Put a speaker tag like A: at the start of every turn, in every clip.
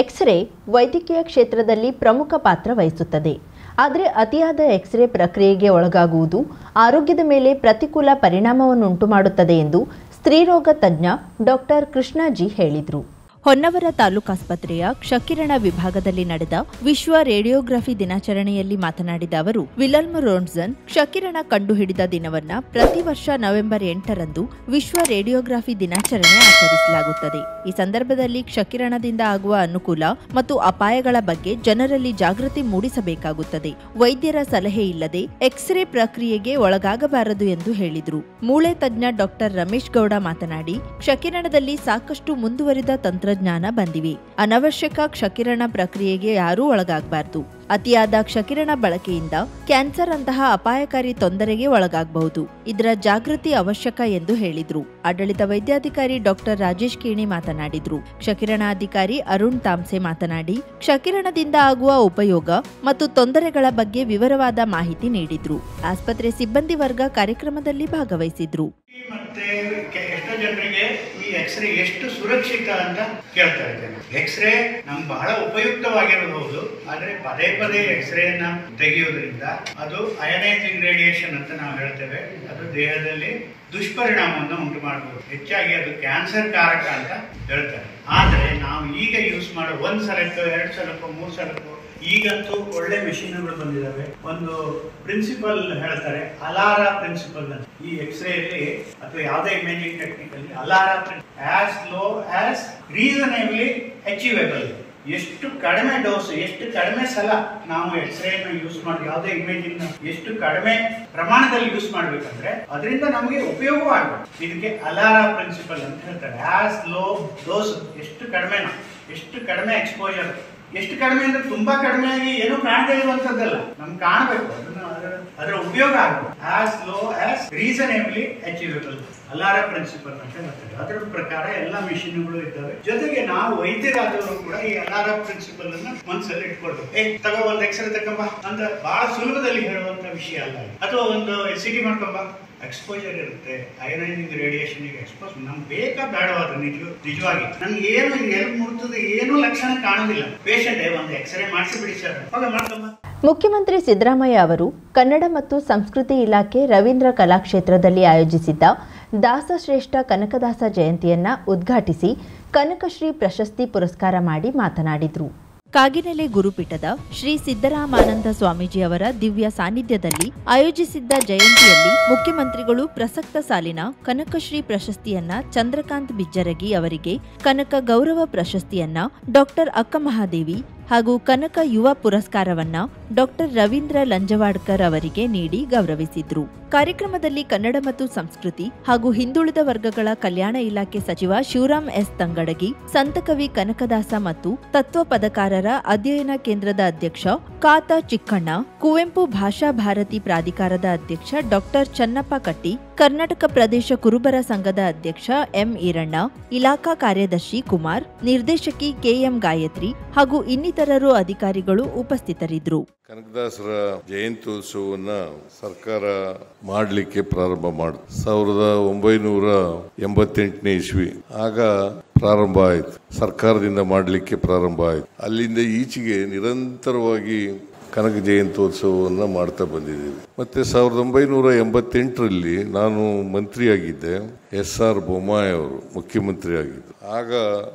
A: X ray ವೈದ್ಯಕೀಯ ಕ್ಷೇತ್ರದಲ್ಲಿ ಪ್ರಮುಖ ಪಾತ್ರ ವಹಿಸುತ್ತದೆ. ಆದರೆ ಅತಿಯಾದ ಎಕ್ಸ್ರೇ ಪ್ರಕ್ರಿಯೆಗೆ ಒಳಗಾಗುವುದು ಆರೋಗ್ಯದ ಮೇಲೆ ಪ್ರತಿಕೂಲ ಪರಿಣಾಮವನ್ನುಂಟು ಮಾಡುತ್ತದೆ ಎಂದು ಸ್ತ್ರೀರೋಗ ತಜ್ಞ ಡಾಕ್ಟರ್ ಕೃಷ್ಣ ಜಿ ಹೇಳಿದರು. ಹೊನ್ನವರ ತಾಲೂಕಾಸ್ಪತ್ರೆಯ ಕ್ಷಕಿರಣ ವಿಭಾಗದಲ್ಲಿ ನಡೆದ ವಿಶ್ವ ರೇಡಿಯೋಗ್ರಫಿ ದಿನಾಚರಣೆಯಲ್ಲಿ ಮಾತನಾಡಿದ ಅವರು, ವಿಲ್ಹೆಲ್ಮ್ ರೋಂಟ್ಜನ್ ಕ್ಷಕಿರಣ ಕಂಡುಹಿಡಿದ ದಿನವನ್ನ ಪ್ರತಿ ವರ್ಷ ನವೆಂಬರ್ 8ರಂದು ವಿಶ್ವ ರೇಡಿಯೋಗ್ರಫಿ ದಿನಾಚರಣೆ ಆಚರಿಸಲಾಗುತ್ತದೆ. ಈ ಸಂದರ್ಭದಲ್ಲಿ ಕ್ಷಕಿರಣದಿಂದ ಆಗುವ ಅನುಕೂಲ ಮತ್ತು ಅಪಾಯಗಳ ಬಗ್ಗೆ ಜನರಲ್ಲಿ ಜಾಗೃತಿ ಮೂಡಿಸಬೇಕಾಗುತ್ತದೆ. ವೈದ್ಯರ ಸಲಹೆ ಇಲ್ಲದೆ ಎಕ್ಸ್ರೇ ಪ್ರಕ್ರಿಯೆಗೆ ಒಳಗಾಗಬಾರದು ಎಂದು ಹೇಳಿದರು. ಮೂಳೆ ತಜ್ಞ ಡಾಕ್ಟರ್ ರಮೇಶ್ ಗೌಡ ಮಾತನಾಡಿ, ಕ್ಷಕಿರಣದಲ್ಲಿ ಸಾಕಷ್ಟು ಮುಂದುವರಿದ ತಂತ್ರಜ್ಞಾನ ಬಂದಿವೆ. ಅನವಶ್ಯಕ ಕ್ಷಕಿರಣ ಪ್ರಕ್ರಿಯೆಗೆ ಯಾರೂ ಒಳಗಾಗಬಾರದು. ಅತಿಯಾದ ಕ್ಷಕಿರಣ ಬಳಕೆಯಿಂದ ಕ್ಯಾನ್ಸರ್ ಅಂತಹ ಅಪಾಯಕಾರಿ ತೊಂದರೆಗೆ ಒಳಗಾಗಬಹುದು. ಇದರ ಜಾಗೃತಿ ಅವಶ್ಯಕ ಎಂದು ಹೇಳಿದ್ರು. ಆಡಳಿತ ವೈದ್ಯಾಧಿಕಾರಿ ಡಾಕ್ಟರ್ ರಾಜೇಶ್ ಕೇಣಿ ಮಾತನಾಡಿದ್ರು. ಕ್ಷಕಿರಣಾಧಿಕಾರಿ ಅರುಣ್ ತಾಮ್ಸೆ ಮಾತನಾಡಿ, ಕ್ಷಕಿರಣದಿಂದ ಆಗುವ ಉಪಯೋಗ ಮತ್ತು ತೊಂದರೆಗಳ ಬಗ್ಗೆ ವಿವರವಾದ ಮಾಹಿತಿ ನೀಡಿದ್ರು. ಆಸ್ಪತ್ರೆ ಸಿಬ್ಬಂದಿ ವರ್ಗ ಕಾರ್ಯಕ್ರಮದಲ್ಲಿ ಭಾಗವಹಿಸಿದ್ರು.
B: ಮತ್ತೆ ಎಷ್ಟೋ ಜನರಿಗೆ ಈ ಎಕ್ಸ್ರೇ ಎಷ್ಟು ಸುರಕ್ಷಿತ ಅಂತ ಕೇಳ್ತಾ ಇದ್ದೇನೆ. ಎಕ್ಸ್ರೇ ನಮ್ಗೆ ಬಹಳ ಉಪಯುಕ್ತವಾಗಿರಬಹುದು, ಆದ್ರೆ ಪದೇ ಪದೇ ಎಕ್ಸ್ರೇನ ತೆಗೆಯೋದ್ರಿಂದ ಅದು ಅಯನೈಸಿಂಗ್ ರೇಡಿಯೇಷನ್ ಅಂತ ನಾವು ಹೇಳ್ತೇವೆ. ಅದು ದೇಹದಲ್ಲಿ ದುಷ್ಪರಿಣಾಮವನ್ನು ಉಂಟು ಮಾಡಬಹುದು. ಹೆಚ್ಚಾಗಿ ಅದು ಕ್ಯಾನ್ಸರ್ ಕಾರಕ ಅಂತ ಹೇಳ್ತಾರೆ. ಆದ್ರೆ ನಾವು ಈಗ ಯೂಸ್ ಮಾಡೋ 1 ಸಲಕ್ಕೋ 2 ಸಲಕ್ಕೋ 3 ಸಲಕ್ಕೋ ಈಗಂತೂ ಒಳ್ಳೆ ಮೆಷಿನ್ಗಳು ಬಂದಿದ್ದಾವೆ. ಒಂದು ಪ್ರಿನ್ಸಿಪಲ್ ಹೇಳ್ತಾರೆ, ಅಲಾರಾ ಪ್ರಿನ್ಸಿಪಲ್ ಅಂತ. ಈ ಎಕ್ಸ್ರೇ ಅಲ್ಲಿ ಅಥವಾ ಯಾವುದೇ ಇಮೇಜಿಂಗ್ ಟೆಕ್ನಿಕ್ ಅಲ್ಲಿ ಅಲಾರಾ as low as reasonably achievable. ಎಷ್ಟು ಕಡಿಮೆ ಡೋಸ್, ಎಷ್ಟು ಕಡಿಮೆ ಸಲ ನಾವು ಎಕ್ಸ್ರೇನ ಯೂಸ್ ಮಾಡಿ ಯಾವುದೇ ಇಮೇಜಿಂಗ್ ಎಷ್ಟು ಕಡಿಮೆ ಪ್ರಮಾಣದಲ್ಲಿ ಯೂಸ್ ಮಾಡ್ಬೇಕಂದ್ರೆ ಅದರಿಂದ ನಮಗೆ ಉಪಯೋಗವಾಗಬೇಕು. ಇದಕ್ಕೆ ಅಲಾರಾ ಪ್ರಿನ್ಸಿಪಲ್ ಅಂತ ಹೇಳ್ತಾರೆ. ಆಸ್ ಲೋ ಡೋಸ್, ಎಷ್ಟು ಕಡಿಮೆ ಎಕ್ಸ್ಪೋಜರ್. ಎಷ್ಟು ಕಡಿಮೆ ಅಂದ್ರೆ ತುಂಬಾ ಕಡಿಮೆಯಾಗಿ ಏನೂ ಕಾಣದೇ ಇರುವಂತದ್ದಲ್ಲ, ನಮ್ಗೆ ಕಾಣಬೇಕು, ಅದರ ಉಪಯೋಗ ಆಗಬೇಕು. As low as reasonably achievable, ALARA principle ಅಂತ ಹೇಳ್ತಾರೆ. ಅದರ ಪ್ರಕಾರ ಎಲ್ಲ ಮಿಷಿನ್ಗಳು ಇದ್ದಾವೆ. ಜೊತೆಗೆ ನಾವು ವೈದ್ಯರಾದವರು ಕೂಡ ಈ ಅಲಾರಾ ಪ್ರಿನ್ಸಿಪಲ್ ಅನ್ನ ಮನಸ್ಸಲ್ಲಿ ಇಟ್ಕೊಳ್ಬೇಕು. ತಗೋ ಒಂದು ಎಕ್ಸ್ರೇ ತಗೊಂಬ ಅಂತ ಬಹಳ ಸುಲಭದಲ್ಲಿ ಹೇಳುವಂತ ವಿಷಯ ಅಲ್ಲ. ಅಥವಾ ಒಂದು CT ಮಾಡ್ಕೊಂಬ, ಎಕ್ಸ್ಪೋಜರ್ ಇರುತ್ತೆ. ಅಯನೈಸಿಂಗ್ ರೇಡಿಯೇಷನ್ ಎಕ್ಸ್ಪೋಸ್ ನಮ್ಗೆ ಬೇಕಾ ಬೇಡವಾದ ನಿಜವಾಗಿ ನಮ್ಗೆ ಏನು ಎಲ್ಲಿ ಮುರ್ತದೆ ಏನೂ ಲಕ್ಷಣ ಕಾಣೋದಿಲ್ಲ. ಪೇಷಂಟ್ ಒಂದು ಎಕ್ಸ್ರೇ ಮಾಡಿಸಿಬಿಡಿ ಸರ್, ಹೋಗ ಮಾಡ್ಕೊಂಬ.
A: ಮುಖ್ಯಮಂತ್ರಿ ಸಿದ್ದರಾಮಯ್ಯ ಅವರು ಕನ್ನಡ ಮತ್ತು ಸಂಸ್ಕೃತಿ ಇಲಾಖೆ ರವೀಂದ್ರ ಕಲಾಕ್ಷೇತ್ರದಲ್ಲಿ ಆಯೋಜಿಸಿದ್ದ ದಾಸಶ್ರೇಷ್ಠ ಕನಕದಾಸ ಜಯಂತಿಯನ್ನ ಉದ್ಘಾಟಿಸಿ ಕನಕಶ್ರೀ ಪ್ರಶಸ್ತಿ ಪುರಸ್ಕಾರ ಮಾಡಿ ಮಾತನಾಡಿದರು. ಕಾಗಿನೆಲೆ ಗುರುಪೀಠದ ಶ್ರೀ ಸಿದ್ದರಾಮಾನಂದ ಸ್ವಾಮೀಜಿ ಅವರ ದಿವ್ಯ ಸಾನ್ನಿಧ್ಯದಲ್ಲಿ ಆಯೋಜಿಸಿದ್ದ ಜಯಂತಿಯಲ್ಲಿ ಮುಖ್ಯಮಂತ್ರಿಗಳು ಪ್ರಸಕ್ತ ಸಾಲಿನ ಕನಕಶ್ರೀ ಪ್ರಶಸ್ತಿಯನ್ನ ಚಂದ್ರಕಾಂತ್ ಬಿಜ್ಜರಗಿ ಅವರಿಗೆ, ಕನಕ ಗೌರವ ಪ್ರಶಸ್ತಿಯನ್ನ ಡಾಕ್ಟರ್ ಅಕ್ಕಮಹಾದೇವಿ ಹಾಗೂ ಕನಕ ಯುವ ಪುರಸ್ಕಾರವನ್ನ ಡಾಕ್ಟರ್ ರವೀಂದ್ರ ಲಂಜವಾಡ್ಕರ್ ಅವರಿಗೆ ನೀಡಿ ಗೌರವಿಸಿದ್ರು. ಕಾರ್ಯಕ್ರಮದಲ್ಲಿ ಕನ್ನಡ ಮತ್ತು ಸಂಸ್ಕೃತಿ ಹಾಗೂ ಹಿಂದುಳಿದ ವರ್ಗಗಳ ಕಲ್ಯಾಣ ಇಲಾಖೆ ಸಚಿವ ಶಿವರಾಮ್ ಎಸ್ ತಂಗಡಗಿ, ಸಂತಕವಿ ಕನಕದಾಸ ಮತ್ತು ತತ್ವ ಪದಕಾರರ ಅಧ್ಯಯನ ಕೇಂದ್ರದ ಅಧ್ಯಕ್ಷ ಕಾತ ಚಿಕ್ಕಣ್ಣ, ಕುವೆಂಪು ಭಾಷಾ ಭಾರತಿ ಪ್ರಾಧಿಕಾರದ ಅಧ್ಯಕ್ಷ ಡಾಕ್ಟರ್ ಚನ್ನಪ್ಪ ಕಟ್ಟಿ, ಕರ್ನಾಟಕ ಪ್ರದೇಶ ಕುರುಬರ ಸಂಘದ ಅಧ್ಯಕ್ಷ ಎಂ ಈರಣ್ಣ, ಇಲಾಖಾ ಕಾರ್ಯದರ್ಶಿ ಕುಮಾರ್, ನಿರ್ದೇಶಕಿ ಕೆಎಂ ಗಾಯತ್ರಿ ಹಾಗೂ ಇನ್ನಿತರರು ಅಧಿಕಾರಿಗಳು ಉಪಸ್ಥಿತರಿದ್ದರು.
C: ಕನಕದಾಸರ ಜಯಂತ್ಯೋತ್ಸವವನ್ನ ಸರ್ಕಾರ ಮಾಡಲಿಕ್ಕೆ ಪ್ರಾರಂಭ ಮಾಡಿತು 1988ನೇ ಇಸ್ವಿ. ಆಗ ಪ್ರಾರಂಭ ಆಯ್ತು, ಸರ್ಕಾರದಿಂದ ಮಾಡಲಿಕ್ಕೆ ಪ್ರಾರಂಭ ಆಯ್ತು. ಅಲ್ಲಿಂದ ಈಚೆಗೆ ನಿರಂತರವಾಗಿ ಕನಕ ಜಯಂತ್ಯೋತ್ಸವವನ್ನು ಮಾಡ್ತಾ ಬಂದಿದ್ದೀವಿ. ಮತ್ತೆ 1988ರಲ್ಲಿ ನಾನು ಮಂತ್ರಿಯಾಗಿದ್ದೆ, SR ಬೊಮ್ಮಾಯಿ ಅವರು ಮುಖ್ಯಮಂತ್ರಿ ಆಗಿದ್ದರು. ಆಗ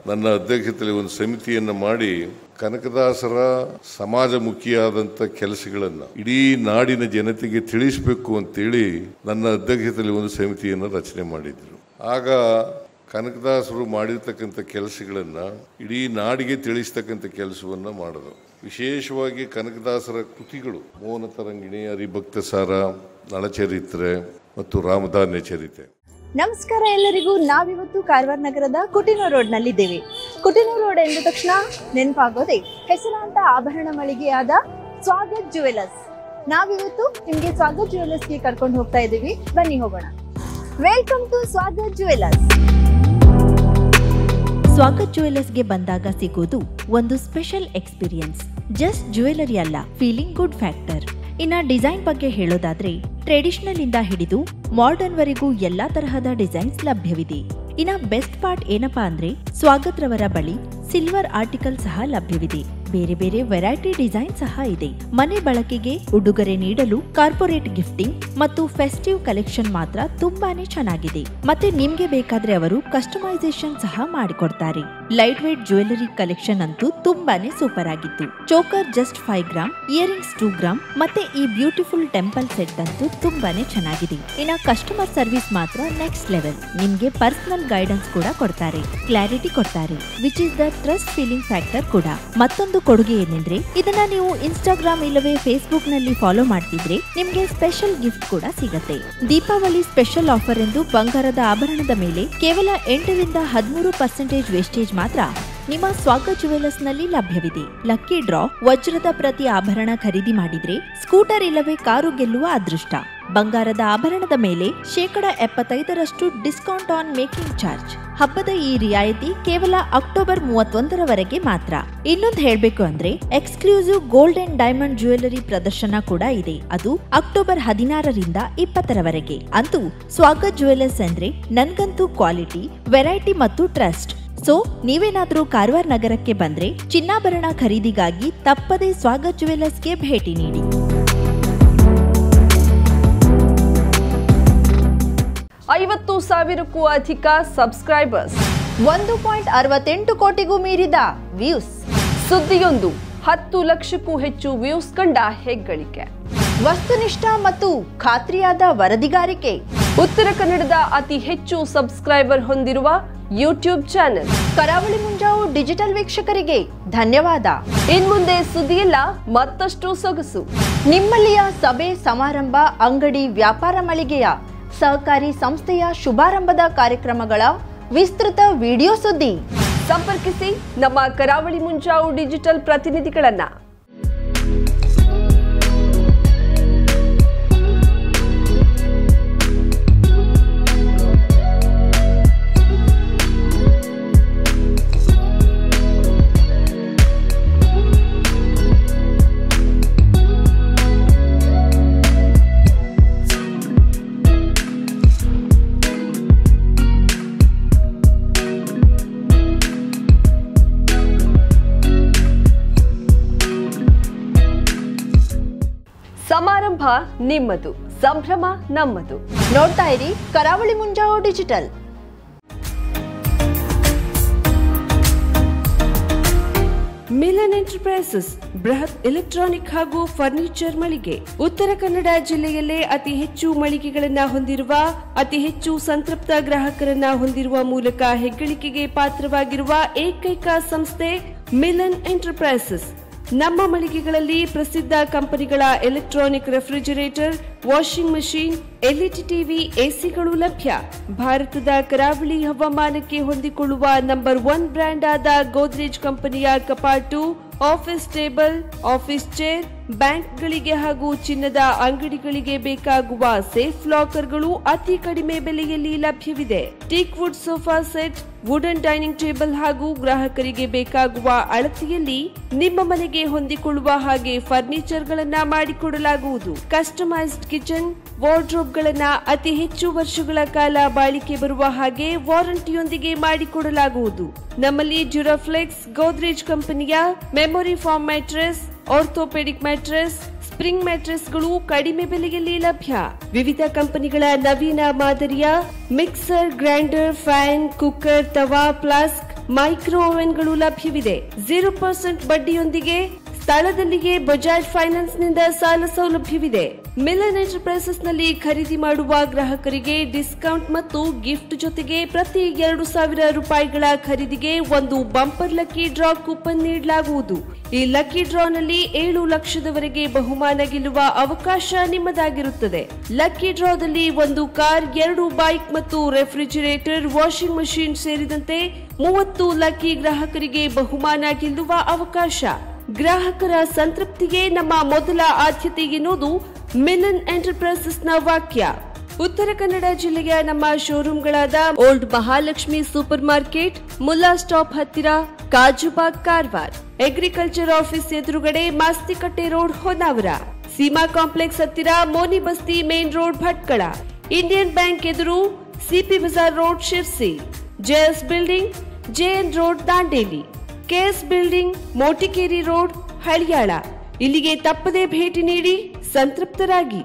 C: ನನ್ನ ಅಧ್ಯಕ್ಷತೆಯಲ್ಲಿ ಒಂದು ಸಮಿತಿಯನ್ನು ಮಾಡಿ ಕನಕದಾಸರ ಸಮಾಜಮುಖಿಯಾದಂಥ ಕೆಲಸಗಳನ್ನು ಇಡೀ ನಾಡಿನ ಜನತೆಗೆ ತಿಳಿಸಬೇಕು ಅಂತೇಳಿ ನನ್ನ ಅಧ್ಯಕ್ಷತೆಯಲ್ಲಿ ಒಂದು ಸಮಿತಿಯನ್ನು ರಚನೆ ಮಾಡಿದ್ರು. ಆಗ ಕನಕದಾಸರು ಮಾಡಿರ್ತಕ್ಕಂಥ ಕೆಲಸಗಳನ್ನು ಇಡೀ ನಾಡಿಗೆ ತಿಳಿಸ್ತಕ್ಕಂಥ ಕೆಲಸವನ್ನು ಮಾಡಿದ್ರು. ವಿಶೇಷವಾಗಿ ಕನಕದಾಸರ ಕೃತಿಗಳು ಮೋಹನ ತರಂಗಿಣಿ, ಹರಿಭಕ್ತ ಸಾರ, ನಳಚರಿತ್ರೆ ಮತ್ತು ರಾಮಧಾನ್ಯ ಚರಿತೆ.
D: ನಮಸ್ಕಾರ ಎಲ್ಲರಿಗೂ. ನಾವಿವತ್ತು ಕಾರವಾರ ನಗರದ ಕುಟಿನೂರು ರೋಡ್ನಲ್ಲಿದ್ದೇವೆ. ಕುಟಿನೂರು ರೋಡ್ ಎಂದ ತಕ್ಷಣ ನೆನಪಾಗೋದೆ ಹೆಸರಾಂತ ಆಭರಣ ಮಳಿಗೆಯಾದ ಸ್ವಾಗತ್ ಜುವೆಲರ್ಸ್. ನಾವಿವತ್ತು ನಿಮ್ಗೆ ಸ್ವಾಗತ್ ಜುವೆಲರ್ಸ್ಗೆ ಕರ್ಕೊಂಡು ಹೋಗ್ತಾ ಇದ್ದೀವಿ. ಬನ್ನಿ ಹೋಗೋಣ. Welcome to Swagat jewellers.
A: Swagat ಜುವೆಲರ್ಸ್ಗೆ ಬಂದಾಗ ಸಿಗೋದು ಒಂದು ಸ್ಪೆಷಲ್ ಎಕ್ಸ್ಪೀರಿಯನ್ಸ್. ಜಸ್ಟ್ ಜ್ಯುವೆಲರಿ ಅಲ್ಲ, ಫೀಲಿಂಗ್ ಗುಡ್ ಫ್ಯಾಕ್ಟರ್. ಇನ್ನ ಡಿಸೈನ್ ಬಗ್ಗೆ ಹೇಳೋದಾದ್ರೆ ಟ್ರೆಡಿಷನಲ್ ಇಂದ ಹಿಡಿದು ಮಾಡರ್ನ್ ವರೆಗೂ ಎಲ್ಲಾ ತರಹದ ಡಿಸೈನ್ಸ್ ಲಭ್ಯವಿದೆ. ಇನ್ನ ಬೆಸ್ಟ್ ಪಾರ್ಟ್ ಏನಪ್ಪಾ ಅಂದ್ರೆ ಸ್ವಾಗತ್ ರವರ ಬಳಿ ಸಿಲ್ವರ್ ಆರ್ಟಿಕಲ್ ಸಹ ಲಭ್ಯವಿದೆ. ಬೇರೆ ಬೇರೆ ವೆರೈಟಿ ಡಿಸೈನ್ ಸಹ ಇದೆ. ಮನೆ ಬಳಕೆಗೆ ಉಡುಗೊರೆ ನೀಡಲು ಕಾರ್ಪೊರೇಟ್ ಗಿಫ್ಟಿಂಗ್ ಮತ್ತು ಫೆಸ್ಟಿವ್ ಕಲೆಕ್ಷನ್ ಮಾತ್ರ ತುಂಬಾನೇ ಚೆನ್ನಾಗಿದೆ. ಮತ್ತೆ ನಿಮ್ಗೆ ಬೇಕಾದ್ರೆ ಅವರು ಕಸ್ಟಮೈಸೇಷನ್ ಸಹ ಮಾಡಿಕೊಡ್ತಾರೆ. ಲೈಟ್ ವೇಟ್ ಜ್ಯುವೆಲರಿ ಕಲೆಕ್ಷನ್ ಅಂತೂ ತುಂಬಾನೇ ಸೂಪರ್ ಆಗಿತ್ತು. Choker just 5 gram, earrings 2 gram ಮತ್ತೆ ಈ ಬ್ಯೂಟಿಫುಲ್ ಟೆಂಪಲ್ ಸೆಟ್ ಅಂತೂ ತುಂಬಾನೇ ಚೆನ್ನಾಗಿದೆ. ಇನ್ನ ಕಸ್ಟಮರ್ ಸರ್ವಿಸ್ ಮಾತ್ರ ನೆಕ್ಸ್ಟ್ ಲೆವೆಲ್. ನಿಮ್ಗೆ ಪರ್ಸನಲ್ ಗೈಡೆನ್ಸ್ ಕೂಡ ಕೊಡ್ತಾರೆ, ಕ್ಲಾರಿಟಿ ಕೊಡ್ತಾರೆ, which is the trust feeling factor ಕೂಡ. ಮತ್ತೊಂದು ಕೊಡುಗೆ ಏನೆಂದ್ರೆ ಇದನ್ನ ನೀವು ಇನ್ಸ್ಟಾಗ್ರಾಮ್ ಇಲ್ಲವೇ ಫೇಸ್ಬುಕ್ ನಲ್ಲಿ ಫಾಲೋ ಮಾಡ್ತಿದ್ರೆ ನಿಮ್ಗೆ ಸ್ಪೆಷಲ್ ಗಿಫ್ಟ್ ಕೂಡ ಸಿಗತ್ತೆ. ದೀಪಾವಳಿ ಸ್ಪೆಷಲ್ ಆಫರ್ ಎಂದು ಬಂಗಾರದ ಆಭರಣದ ಮೇಲೆ ಕೇವಲ 8ರಿಂದ 13% ವೇಸ್ಟೇಜ್ ಮಾತ್ರ ನಿಮ್ಮ ಸ್ವಾಗತ್ ಜುವೆಲರ್ಸ್ ನಲ್ಲಿ ಲಭ್ಯವಿದೆ. ಲಕ್ಕಿ ಡ್ರಾ ವಜ್ರದ ಪ್ರತಿ ಆಭರಣ ಖರೀದಿ ಮಾಡಿದ್ರೆ ಸ್ಕೂಟರ್ ಇಲ್ಲವೇ ಕಾರು ಗೆಲ್ಲುವ ಅದೃಷ್ಟ. ಬಂಗಾರದ ಆಭರಣದ ಮೇಲೆ 75% ಡಿಸ್ಕೌಂಟ್ ಆನ್ ಮೇಕಿಂಗ್ ಚಾರ್ಜ್. ಹಬ್ಬದ ಈ ರಿಯಾಯಿತಿ ಕೇವಲ ಅಕ್ಟೋಬರ್ 31ರವರೆಗೆ ಮಾತ್ರ. ಇನ್ನೊಂದು ಹೇಳ್ಬೇಕು ಅಂದ್ರೆ exclusive gold and diamond jewellery ಪ್ರದರ್ಶನ ಕೂಡ ಇದೆ. ಅದು ಅಕ್ಟೋಬರ್ 16ರಿಂದ 20ರವರೆಗೆ. ಅಂತೂ ಸ್ವಾಗತ್ ಜುವೆಲರ್ಸ್ ಅಂದ್ರೆ ನನ್ಗಂತೂ ಕ್ವಾಲಿಟಿ, ವೆರೈಟಿ ಮತ್ತು ಟ್ರಸ್ಟ್. ಸೊ ನೀವೇನಾದ್ರೂ ಕಾರವಾರ ನಗರಕ್ಕೆ ಬಂದ್ರೆ ಚಿನ್ನಾಭರಣ ಖರೀದಿಗಾಗಿ ತಪ್ಪದೇ ಸ್ವಾಗತ್ ಜುವೆಲರ್ಸ್ಗೆ ಭೇಟಿ ನೀಡಿ.
E: 50,000ಕ್ಕೂ ಅಧಿಕ ಸಬ್ಸ್ಕ್ರೈಬರ್ಸ್,
D: 1.68 ಕೋಟಿಗೂ ಮೀರಿದ ವ್ಯೂಸ್,
E: ಸುದ್ದಿಯೊಂದು 10 ಲಕ್ಷಕ್ಕೂ ಹೆಚ್ಚು ವ್ಯೂಸ್ ಕಂಡ ಹೆಗ್ಗಳಿಕೆ,
D: ವಸ್ತುನಿಷ್ಠ ಮತ್ತು ಖಾತ್ರಿಯಾದ ವರದಿಗಾರಿಕೆ,
E: ಉತ್ತರ ಕನ್ನಡದ ಅತಿ ಹೆಚ್ಚು ಸಬ್ಸ್ಕ್ರೈಬರ್ ಹೊಂದಿರುವ ಯೂಟ್ಯೂಬ್ ಚಾನೆಲ್.
D: ಕರಾವಳಿ ಮುಂಜಾವು ಡಿಜಿಟಲ್ ವೀಕ್ಷಕರಿಗೆ ಧನ್ಯವಾದ.
E: ಇನ್ಮುಂದೆ ಸುದ್ದಿಯೆಲ್ಲ ಮತ್ತಷ್ಟು ಸೊಗಸು.
D: ನಿಮ್ಮಲ್ಲಿಯ ಸಭೆ ಸಮಾರಂಭ, ಅಂಗಡಿ ವ್ಯಾಪಾರ ಮಳಿಗೆಯ ಸಹಕಾರಿ ಸಂಸ್ಥೆಯ ಶುಭಾರಂಭದ ಕಾರ್ಯಕ್ರಮಗಳ ವಿಸ್ತೃತ ವಿಡಿಯೋ ಸುದ್ದಿ.
E: ಸಂಪರ್ಕಿಸಿ ನಮ್ಮ ಕರಾವಳಿ ಮುಂಜಾವು ಡಿಜಿಟಲ್ ಪ್ರತಿನಿಧಿಗಳನ್ನ. ಸಮಾರಂಭ ನಿಮ್ಮದು, ಸಂಭ್ರಮ ನಮ್ಮದು.
D: ನೋಡ್ತಾ ಇರಿ ಕರಾವಳಿ ಮುಂಜಾವು ಡಿಜಿಟಲ್.
F: ಮಿಲನ್ ಎಂಟರ್ಪ್ರೈಸಸ್ ಬೃಹತ್ ಎಲೆಕ್ಟ್ರಾನಿಕ್ ಹಾಗೂ ಫರ್ನಿಚರ್ ಮಳಿಗೆ. ಉತ್ತರ ಕನ್ನಡ ಜಿಲ್ಲೆಯಲ್ಲೇ ಅತಿ ಹೆಚ್ಚು ಮಳಿಗೆಗಳನ್ನ ಹೊಂದಿರುವ, ಅತಿ ಹೆಚ್ಚು ಸಂತೃಪ್ತ ಗ್ರಾಹಕರನ್ನ ಹೊಂದಿರುವ ಮೂಲಕ ಹೆಗ್ಗಳಿಕೆಗೆ ಪಾತ್ರವಾಗಿರುವ ಏಕೈಕ ಸಂಸ್ಥೆ ಮಿಲನ್ ಎಂಟರ್ಪ್ರೈಸಸ್. ನಮ್ಮ ಮಳಿಗೆಗಳಲ್ಲಿ ಪ್ರಸಿದ್ಧ ಕಂಪನಿಗಳ electronic refrigerator, washing machine, LED TV, ಎಸಿಗಳು ಲಭ್ಯ. ಭಾರತದ ಕರಾವಳಿ ಹವಾಮಾನಕ್ಕೆ ಹೊಂದಿಕೊಳ್ಳುವ ನಂಬರ್ 1 ಬ್ರ್ಯಾಂಡ್ ಆದ ಗೋದ್ರೇಜ್ ಕಂಪನಿಯ ಕಪಾಟು, ಆಫೀಸ್ ಟೇಬಲ್, ಆಫೀಸ್ ಚೇರ್, ಬ್ಯಾಂಕ್ಗಳಿಗೆ ಹಾಗೂ ಚಿನ್ನದ ಅಂಗಡಿಗಳಿಗೆ ಬೇಕಾಗುವ ಸೇಫ್ ಲಾಕರ್ಗಳು ಅತಿ ಕಡಿಮೆ ಬೆಲೆಯಲ್ಲಿ ಲಭ್ಯವಿದೆ. Teak wood sofa set, wooden dining table ಹಾಗೂ ಗ್ರಾಹಕರಿಗೆ ಬೇಕಾಗುವ ಅಳತೆಯಲ್ಲಿ ನಿಮ್ಮ ಮನೆಗೆ ಹೊಂದಿಕೊಳ್ಳುವ ಹಾಗೆ ಫರ್ನಿಚರ್ ಗಳನ್ನ ಮಾಡಿಕೊಡಲಾಗುವುದು. ಕಸ್ಟಮೈಸ್ಡ್ ಕಿಚನ್, ವಾರ್ಡ್ರೋಬ್ ಗಳನ್ನ ಅತಿ ಹೆಚ್ಚು ವರ್ಷಗಳ ಕಾಲ ಬಾಳಿಕೆ ಬರುವ ಹಾಗೆ ವಾರಂಟಿಯೊಂದಿಗೆ ಮಾಡಿಕೊಡಲಾಗುವುದು. ನಮ್ಮಲ್ಲಿ ಡ್ಯೂರಾಫ್ಲೆಕ್ಸ್, ಗೋದ್ರೇಜ್ ಕಂಪನಿಯ memory foam mattress, orthopaedic mattress, spring ಮ್ಯಾಟ್ರೆಸ್ಗಳು ಕಡಿಮೆ ಬೆಲೆಯಲ್ಲಿ ಲಭ್ಯ. ವಿವಿಧ ಕಂಪನಿಗಳ ನವೀನ ಮಾದರಿಯ ಮಿಕ್ಸರ್, ಗ್ರೈಂಡರ್, ಫ್ಯಾನ್, ಕುಕ್ಕರ್, ತವಾ, ಫ್ಲಾಸ್ಕ್, ಮೈಕ್ರೋ ಓವೆನ್ಗಳು ಲಭ್ಯವಿದೆ. 0% ಬಡ್ಡಿಯೊಂದಿಗೆ ಸ್ಥಳದಲ್ಲಿಯೇ ಬಜಾಜ್ ಫೈನಾನ್ಸ್ ನಿಂದ ಸಾಲ ಸೌಲಭ್ಯವಿದೆ. ಮಿಲನ್ ಎಂಟರ್ಪ್ರೈಸಸ್ ನಲ್ಲಿ ಖರೀದಿ ಮಾಡುವ ಗ್ರಾಹಕರಿಗೆ ಡಿಸ್ಕೌಂಟ್ ಮತ್ತು ಗಿಫ್ಟ್ ಜೊತೆಗೆ ಪ್ರತಿ 2,000 ರೂಪಾಯಿಗಳ ಖರೀದಿಗೆ ಒಂದು ಬಂಪರ್ ಲಕ್ಕಿ ಡ್ರಾ ಕೂಪನ್ ನೀಡಲಾಗುವುದು. ಈ ಲಕ್ಕಿ ಡ್ರಾನಲ್ಲಿ 7 ಲಕ್ಷದವರೆಗೆ ಬಹುಮಾನ ಗೆಲ್ಲುವ ಅವಕಾಶ ನಿಮ್ಮದಾಗಿರುತ್ತದೆ. ಲಕ್ಕಿ ಡ್ರಾದಲ್ಲಿ 1 ಕಾರ್, 2 ಬೈಕ್ ಮತ್ತು ರೆಫ್ರಿಜರೇಟರ್, ವಾಷಿಂಗ್ ಮಷೀನ್ ಸೇರಿದಂತೆ 30 ಲಕ್ಕಿ ಗ್ರಾಹಕರಿಗೆ ಬಹುಮಾನ ಗೆಲ್ಲುವ ಅವಕಾಶ. ಗ್ರಾಹಕರ ಸಂತೃಪ್ತಿಗೆ ನಮ್ಮ ಮೊದಲ ಆದ್ಯತೆ ಎನ್ನುವುದು ಮಿಲನ್ ಎಂಟರ್ಪ್ರೈಸಸ್ ನ ವಾಕ್ಯ. ಉತ್ತರ ಕನ್ನಡ ಜಿಲ್ಲೆಯ ನಮ್ಮ ಶೋರೂಮ್ಗಳಾದ old Mahalakshmi super market, Mulla stop ಹತ್ತಿರ, ಕಾಜುಬಾಗ್ ಕಾರವಾರ, ಅಗ್ರಿಕಲ್ಚರ್ ಆಫೀಸ್ ಎದುರುಗಡೆ ಮಾಸ್ತಿಕಟ್ಟೆ ರೋಡ್ ಹೊನ್ನಾವರ, ಸೀಮಾ ಕಾಂಪ್ಲೆಕ್ಸ್ ಹತ್ತಿರ Moni Basti main road Bhatkal, Indian bank ಎದುರು CP Bazar road Sirsi, JS building, JN road Dandeli. KS building, Motikeri road, Haliyal. ಇಲ್ಲಿಗೆ ತಪ್ಪದೇ ಭೇಟಿ ನೀಡಿ ಸಂತೃಪ್ತರಾಗಿ.